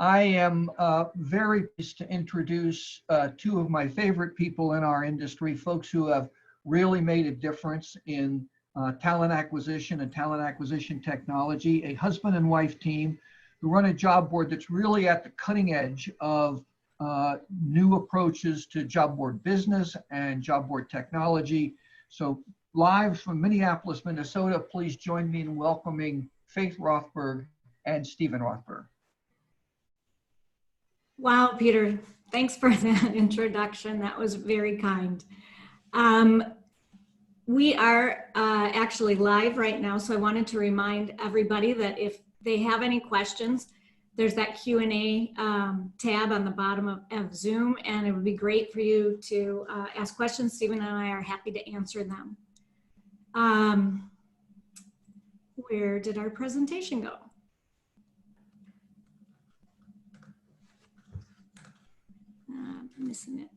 I am very pleased to introduce two of my favorite people in our industry, folks who have really made a difference in talent acquisition and talent acquisition technology, a husband and wife team who run a job board that's really at the cutting edge of new approaches to job board business and job board technology. So live from Minneapolis, Minnesota, please join me in welcoming Faith ROTHBERG and Stephen ROTHBERG. Wow, Peter, thanks for that introduction. That was very kind. We are actually live right now, so I wanted to remind everybody that if they have any questions, there's that Q&A tab on the bottom of Zoom, and it would be great for you to ask questions. Stephen and I are happy to answer them. Where did our presentation go? I'm missing it.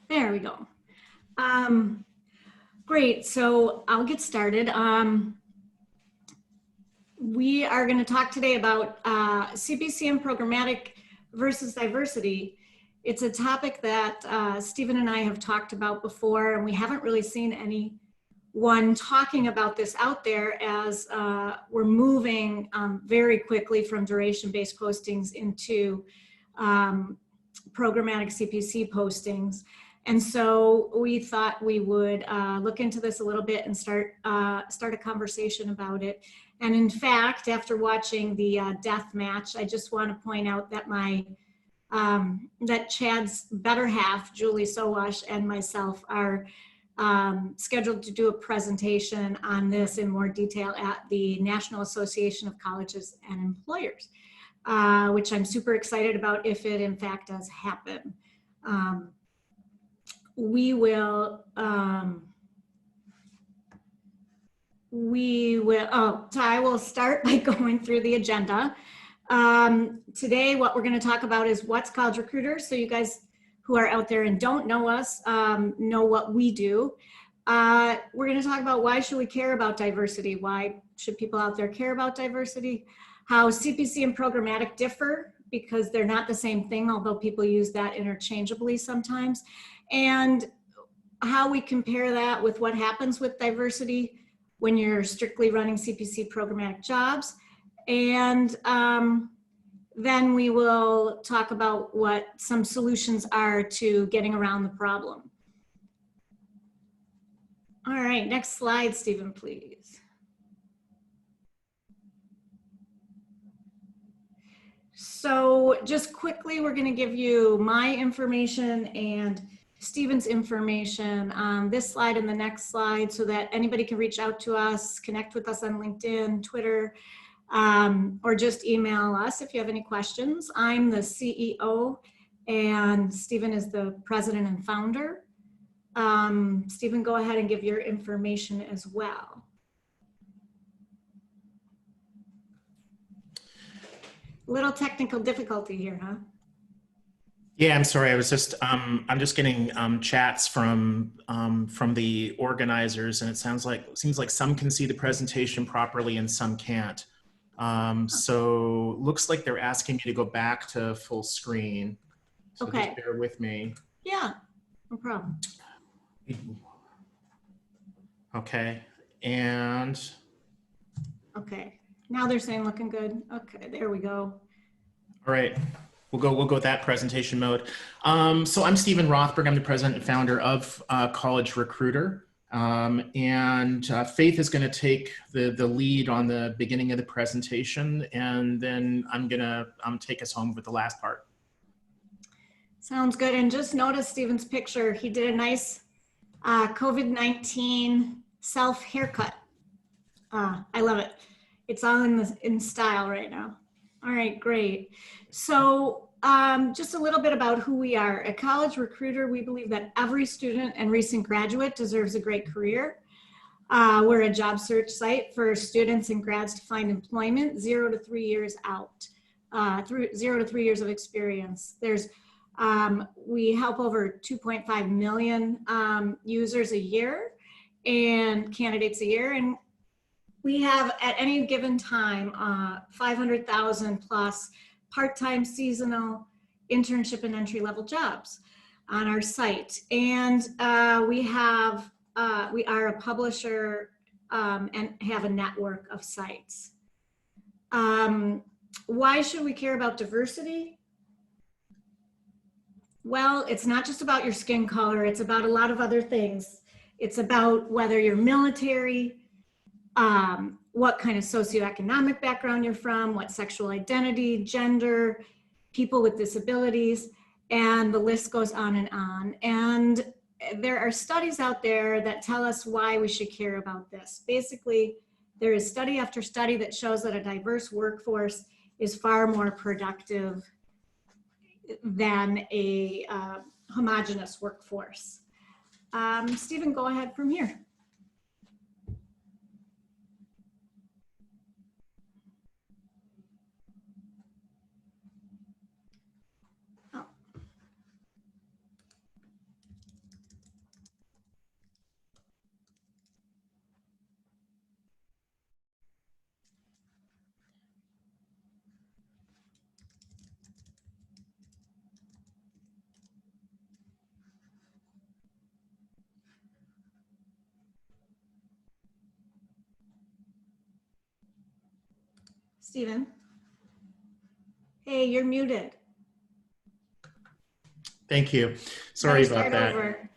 There we go. Great, so I'll get started. We are going to talk today about CPC and programmatic versus diversity. It's a topic that Stephen and I have talked about before, and we haven't really seen anyone talking about this out there as we're moving very quickly from duration-based postings into programmatic CPC postings. And so we thought we would look into this a little bit and start a conversation about it. And in fact, after watching the death match, I just want to point out that that Chad's better half, Julie Sowash, and myself are scheduled to do a presentation on this in more detail at the National Association of Colleges and Employers, which I'm super excited about if it in fact does happen. So I will start by going through the agenda. Today, what we're going to talk about is what's College Recruiter. So you guys who are out there and don't know us know what we do. We're going to talk about why should we care about diversity? Why should people out there care about diversity? How CPC and programmatic differ, because they're not the same thing, although people use that interchangeably sometimes. And how we compare that with what happens with diversity when you're strictly running CPC programmatic jobs. And then we will talk about what some solutions are to getting around the problem. All right, next slide, Stephen, please. So just quickly, we're going to give you my information and Stephen's information on this slide and the next slide so that anybody can reach out to us, connect with us on LinkedIn, Twitter, or just email us if you have any questions. I'm the CEO and Stephen is the president and founder. Stephen, go ahead and give your information as well. Little technical difficulty here, huh? Yeah, I'm sorry. I was just I'm just getting chats from the organizers, and it seems like some can see the presentation properly and some can't. So looks like they're asking me to go back to full screen. So okay. Just bear with me. Yeah, no problem. Okay, and okay. Now they're saying looking good. Okay, there we go. All right. We'll go with that presentation mode. So I'm Stephen ROTHBERG. I'm the president and founder of College Recruiter. And Faith is going to take the lead on the beginning of the presentation, and then I'm going to take us home with the last part. Sounds good. And just notice Stephen's picture. He did a nice COVID-19 self haircut. I love it. It's all in style right now. All right, great. So just a little bit about who we are. At College Recruiter, we believe that every student and recent graduate deserves a great career. We're a job search site for students and grads to find employment 0 to 3 years out, through 0 to 3 years of experience. We help over 2.5 million users a year and candidates a year. And we have at any given time 500,000 plus part-time, seasonal, internship, and entry-level jobs on our site. And we are a publisher and have a network of sites. Why should we care about diversity? Well, it's not just about your skin color. It's about a lot of other things. It's about whether you're military, what kind of socioeconomic background you're from, what sexual identity, gender, people with disabilities, and the list goes on and on. And there are studies out there that tell us why we should care about this. Basically, there is study after study that shows that a diverse workforce is far more productive than a homogeneous workforce. Stephen, go ahead from here. Oh. Stephen. Hey, you're muted. Thank you. Sorry about that. Over.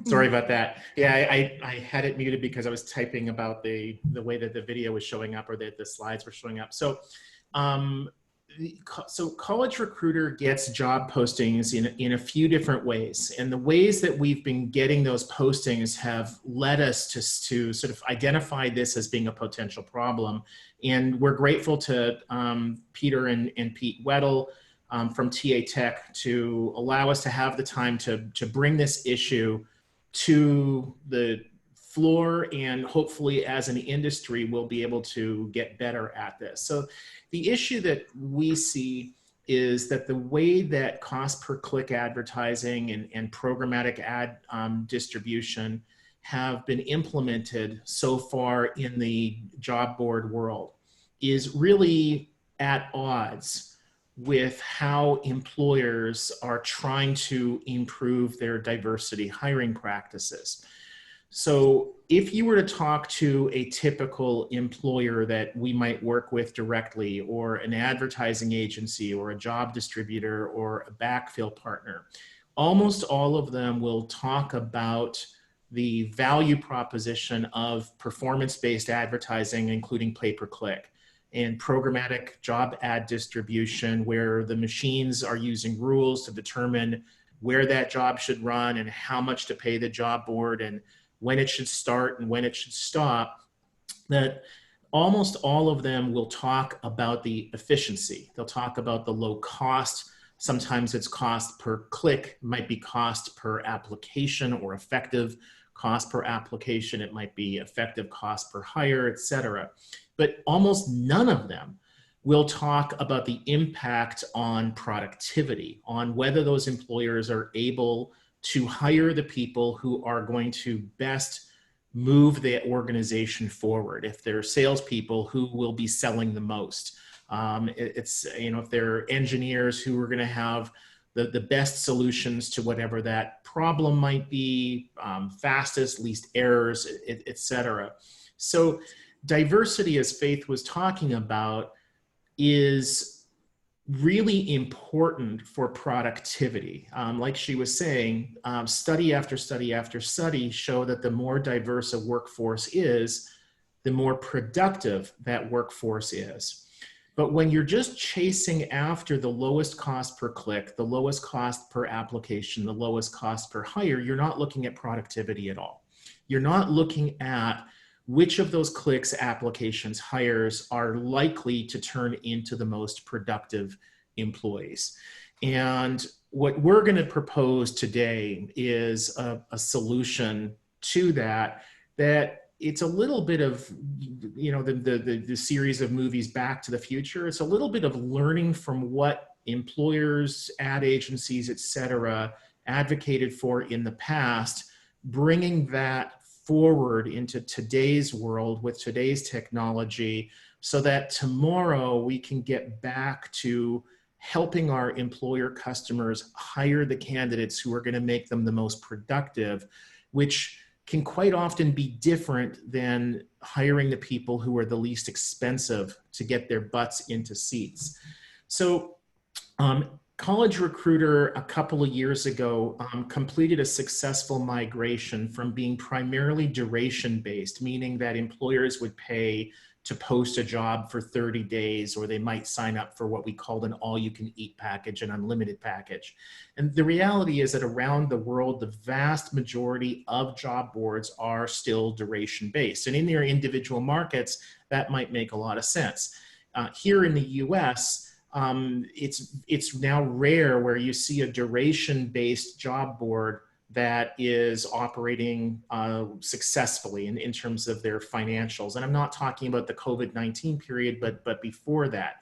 Sorry about that. Yeah, I had it muted because I was typing about the way that the video was showing up or that the slides were showing up. So, so College Recruiter gets job postings in a few different ways. And the ways that we've been getting those postings have led us to sort of identify this as being a potential problem. And we're grateful to Peter and Pete Weddle from TAtech to allow us to have the time to bring this issue to the floor, and hopefully as an industry we'll be able to get better at this. So the issue that we see is that the way that cost per click advertising and programmatic ad distribution have been implemented so far in the job board world is really at odds with how employers are trying to improve their diversity hiring practices. So if you were to talk to a typical employer that we might work with directly, or an advertising agency or a job distributor or a backfill partner, almost all of them will talk about the value proposition of performance-based advertising, including pay-per-click, and programmatic job ad distribution, where the machines are using rules to determine where that job should run and how much to pay the job board and when it should start and when it should stop. That almost all of them will talk about the efficiency. They'll talk about the low cost. Sometimes it's cost per click, it might be cost per application or effective cost per application. It might be effective cost per hire, etc. But almost none of them will talk about the impact on productivity, on whether those employers are able to hire the people who are going to best move the organization forward. If they're salespeople, who will be selling the most? It's, you know, if they're engineers, who are going to have the best solutions to whatever that problem might be, fastest, least errors, etc. So diversity, as Faith was talking about, is really important for productivity. Like she was saying, study after study after study show that the more diverse a workforce is, the more productive that workforce is. But when you're just chasing after the lowest cost per click, the lowest cost per application, the lowest cost per hire, you're not looking at productivity at all. You're not looking at which of those clicks, applications, hires are likely to turn into the most productive employees. And what we're going to propose today is a solution to that, that it's a little bit of, you know, the series of movies Back to the Future. It's a little bit of learning from what employers, ad agencies, etc., advocated for in the past, bringing that forward into today's world with today's technology, so that tomorrow we can get back to helping our employer customers hire the candidates who are going to make them the most productive, which can quite often be different than hiring the people who are the least expensive to get their butts into seats. So College Recruiter a couple of years ago completed a successful migration from being primarily duration-based, meaning that employers would pay to post a job for 30 days, or they might sign up for what we called an all-you-can-eat package, an unlimited package. And the reality is that around the world, the vast majority of job boards are still duration-based. And in their individual markets, that might make a lot of sense. Here in the US, it's now rare where you see a duration-based job board that is operating successfully in terms of their financials. And I'm not talking about the COVID-19 period, but before that.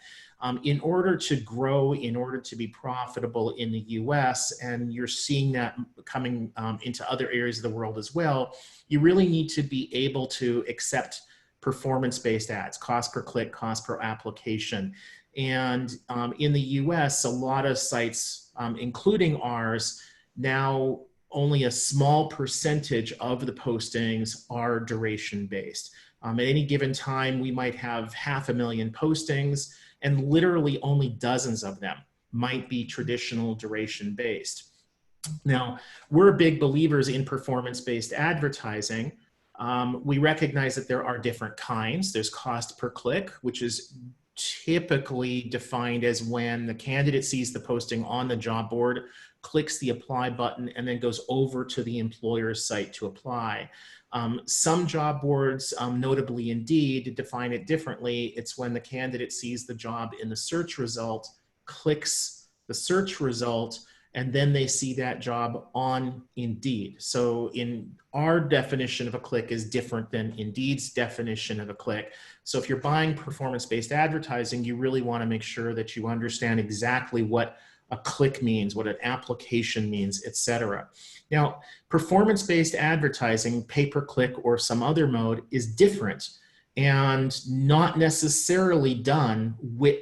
In order to grow, in order to be profitable in the US, and you're seeing that coming into other areas of the world as well, you really need to be able to accept performance-based ads, cost per click, cost per application. And in the US, a lot of sites, including ours, now only a small percentage of the postings are duration-based. At any given time, we might have 500,000 postings, and literally only dozens of them might be traditional duration-based. Now, we're big believers in performance-based advertising. We recognize that there are different kinds. There's cost per click, which is typically defined as when the candidate sees the posting on the job board, clicks the apply button, and then goes over to the employer's site to apply. Some job boards, notably Indeed, define it differently. It's when the candidate sees the job in the search result, clicks the search result, and then they see that job on Indeed. So in our definition of a click is different than Indeed's definition of a click. So if you're buying performance-based advertising, you really want to make sure that you understand exactly what a click means, what an application means, etc. Now, performance-based advertising, pay-per-click or some other mode, is different and not necessarily done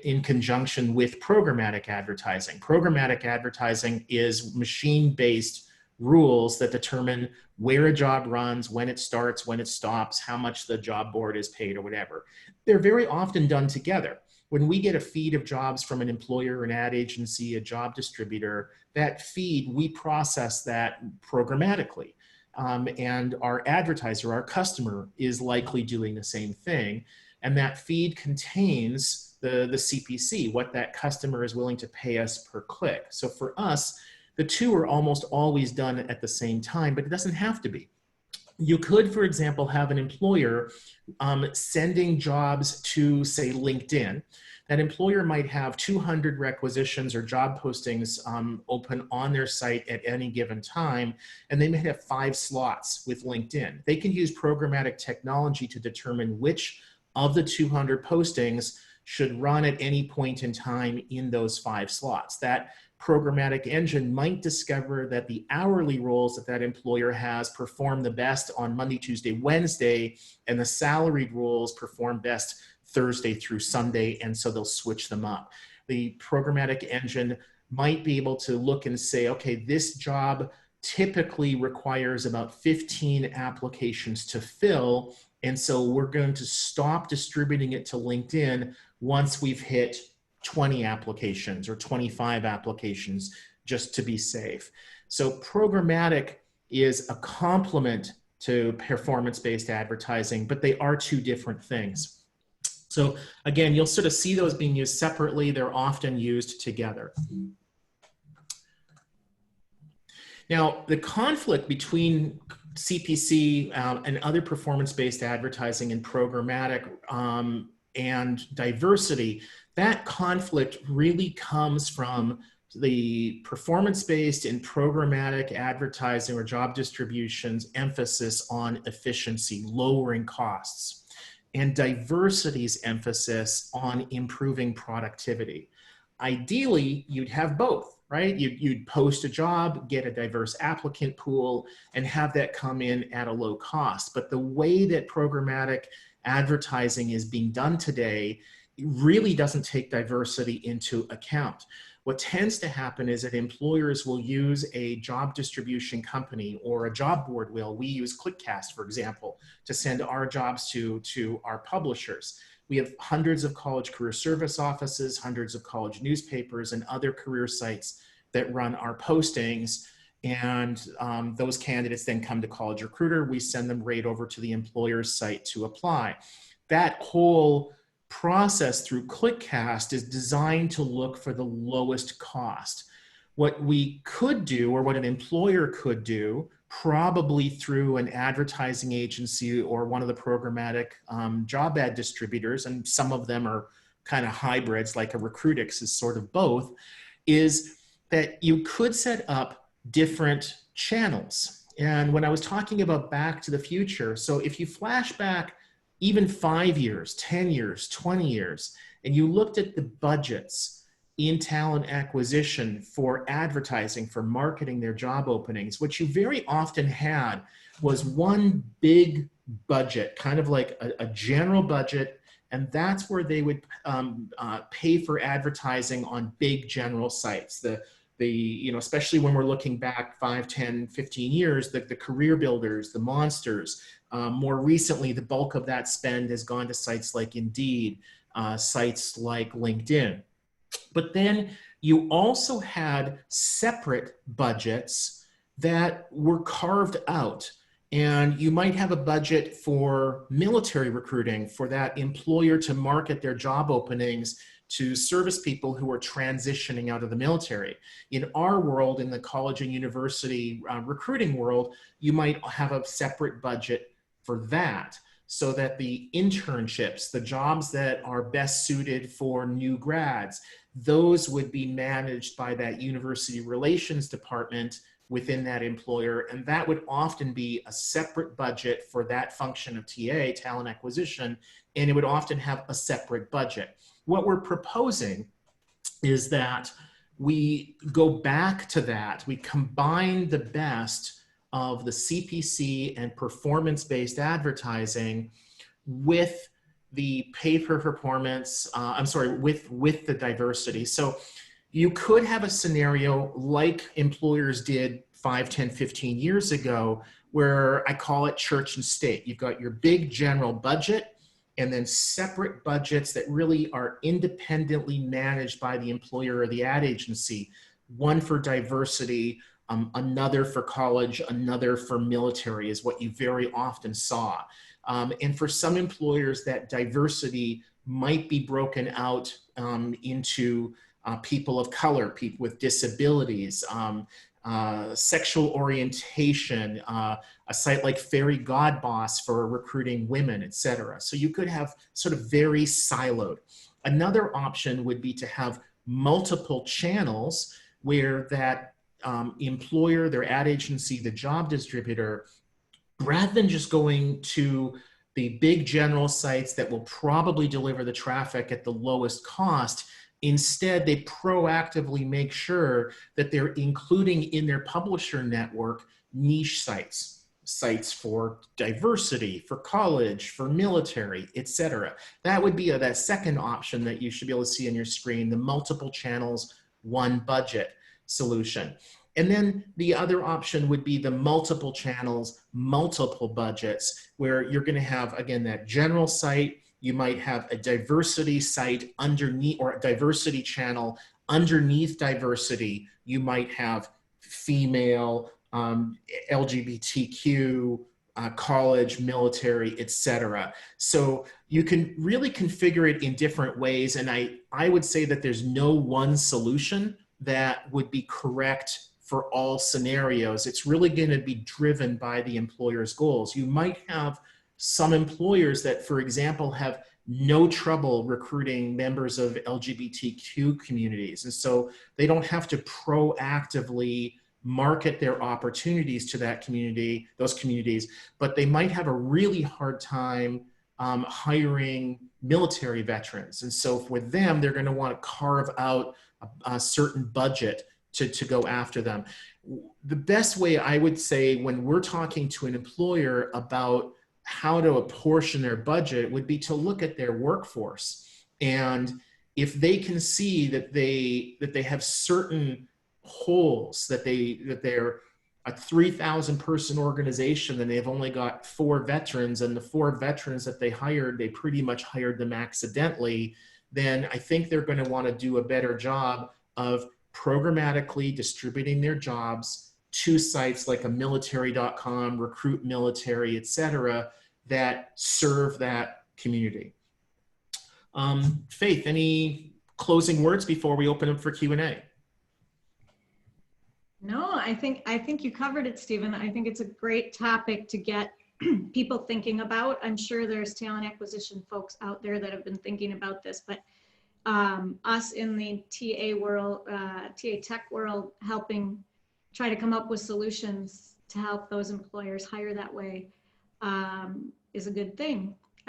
in conjunction with programmatic advertising. Programmatic advertising is machine-based rules that determine where a job runs, when it starts, when it stops, how much the job board is paid or whatever. They're very often done together. When we get a feed of jobs from an employer, an ad agency, a job distributor, that feed, we process that programmatically. And our advertiser, our customer, is likely doing the same thing. And that feed contains the CPC, what that customer is willing to pay us per click. So for us, the two are almost always done at the same time, but it doesn't have to be. You could, for example, have an employer sending jobs to, say, LinkedIn. That employer might have 200 requisitions or job postings open on their site at any given time, and they may have 5 slots with LinkedIn. They can use programmatic technology to determine which of the 200 postings should run at any point in time in those 5 slots. That programmatic engine might discover that the hourly roles that employer has perform the best on Monday, Tuesday, Wednesday, and the salaried roles perform best Thursday through Sunday, and so they'll switch them up. The programmatic engine might be able to look and say, okay, this job typically requires about 15 applications to fill, and so we're going to stop distributing it to LinkedIn once we've hit 20 applications or 25 applications, just to be safe. So programmatic is a complement to performance-based advertising, but they are two different things. So again, you'll sort of see those being used separately. They're often used together. Now, the conflict between CPC and other performance-based advertising and programmatic and diversity, that conflict really comes from the performance-based and programmatic advertising or job distribution's emphasis on efficiency, lowering costs, and diversity's emphasis on improving productivity. Ideally, you'd have both, right? You'd post a job, get a diverse applicant pool, and have that come in at a low cost. But the way that programmatic advertising is being done today really doesn't take diversity into account. What tends to happen is that employers will use a job distribution company, or a job board will. We use ClickCast, for example, to send our jobs to our publishers. We have hundreds of college career service offices, hundreds of college newspapers, and other career sites that run our postings. And those candidates then come to College Recruiter. We send them right over to the employer's site to apply. That whole process through ClickCast is designed to look for the lowest cost. What we could do, or what an employer could do, probably through an advertising agency or one of the programmatic job ad distributors, and some of them are kind of hybrids, like a Recruitix is sort of both, is that you could set up different channels. And when I was talking about back to the future, so if you flash back even 5 years, 10 years, 20 years, and you looked at the budgets in talent acquisition for advertising, for marketing their job openings, what you very often had was one big budget, kind of like a general budget, and that's where they would pay for advertising on big general sites. Especially when we're looking back 5, 10, 15 years, the career builders, the monsters. More recently, the bulk of that spend has gone to sites like Indeed, sites like LinkedIn. But then you also had separate budgets that were carved out. And you might have a budget for military recruiting, for that employer to market their job openings to service people who are transitioning out of the military. In our world, in the college and university recruiting world, you might have a separate budget for that, so that the internships, the jobs that are best suited for new grads, those would be managed by that university relations department within that employer. And that would often be a separate budget for that function of TA, talent acquisition, and it would often have a separate budget. What we're proposing is that we go back to that. We combine the best of the CPC and performance-based advertising with the pay per performance, with the diversity. So you could have a scenario like employers did 5, 10, 15 years ago, where I call it church and state. You've got your big general budget, and then separate budgets that really are independently managed by the employer or the ad agency. One for diversity, another for college, another for military is what you very often saw. And for some employers, that diversity might be broken out into people of color, people with disabilities, sexual orientation, a site like Fairy God Boss for recruiting women, etc. So you could have sort of very siloed. Another option would be to have multiple channels where that employer, their ad agency, the job distributor, rather than just going to the big general sites that will probably deliver the traffic at the lowest cost, instead they proactively make sure that they're including in their publisher network niche sites, sites for diversity, for college, for military, etc. That would be that second option that you should be able to see on your screen, the multiple channels, one budget solution. And then the other option would be the multiple channels, multiple budgets, where you're going to have, again, that general site. You might have a diversity site underneath, or a diversity channel underneath diversity. You might have female, LGBTQ, college, military, etc. So you can really configure it in different ways. And I would say that there's no one solution that would be correct for all scenarios. It's really going to be driven by the employer's goals. You might have some employers that, for example, have no trouble recruiting members of LGBTQ communities. And so they don't have to proactively market their opportunities to that community, those communities, but they might have a really hard time hiring military veterans. And so for them, they're going to want to carve out a certain budget to go after them. The best way, I would say, when we're talking to an employer about how to apportion their budget would be to look at their workforce And if they can see that they have certain holes, that they're a 3,000 person organization and they've only got 4 veterans, and the 4 veterans that they hired, they pretty much hired them accidentally, then I think they're going to want to do a better job of programmatically distributing their jobs to sites like a military.com, Recruit Military, etc., that serve that community. Faith, any closing words before we open up for Q&A? No, I think you covered it, Stephen. I think it's a great topic to get people thinking about. I'm sure there's talent acquisition folks out there that have been thinking about this, but us in the TA world, TAtech world, helping try to come up with solutions to help those employers hire that way is a good thing.